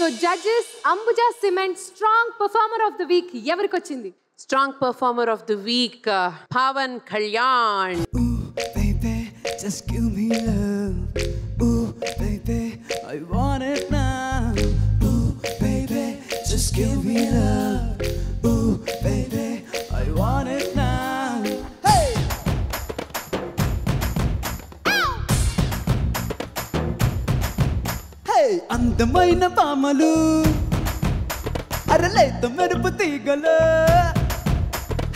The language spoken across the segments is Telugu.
So judges Ambuja cement strong performer of the week ఎవరికి వచ్చింది? Strong performer of the week Pawan Kalyan. Baby, just give me love. Ooh, baby, I want it now. Ooh, baby, just give me love. Ooh, baby, I want it now. Hey! Hey, అందమైన పామలు అరలేత మెరుపు తీగలు.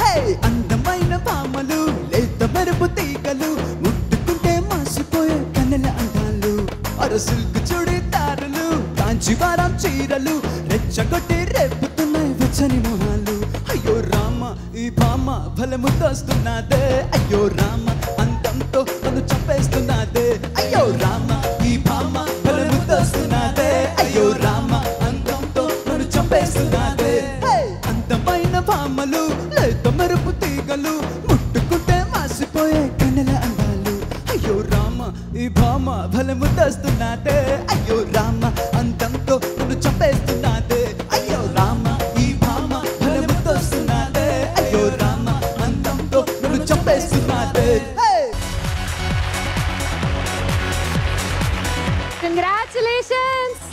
Hey, అందమైన పామలు లేత మెరుపు తీగలు ముట్టుకుంటే మాసిపోయే కన్నెల అందాలు. అరసిల్క్ చుడి తారలు కాంచీవారం చీరలు రెచ్చగొట్టి రేపుతున్నాయి వెచ్చని మొహాలు. అయ్యో రామ ఈ భామ బలము తోస్తున్నదే. అయ్యో రామ అందంతో నన్ను చంపేస్తున్నదే. అయ్యో రామ ఈ భామ బలము తోస్తున్నదే. అయ్యో రామ అందంతో నన్ను చంపేస్తున్నదే. అందమైన భామలు లేత మెరుపు తీగలు ముట్టుకుంటే మాసిపోయే కన్నెల అందాలు. అయ్యో రామ ఈ భామ బలము తోస్తున్నదే. అయ్యో రామ అందంతో నన్ను చంపేస్తున్నదే. అయ్యో రామ ఈ భామ బలము తోస్తున్నదే. అయ్యో రామ అందంతో నన్ను చంపేస్తున్నదే. కంగ్రాచులేషన్స్.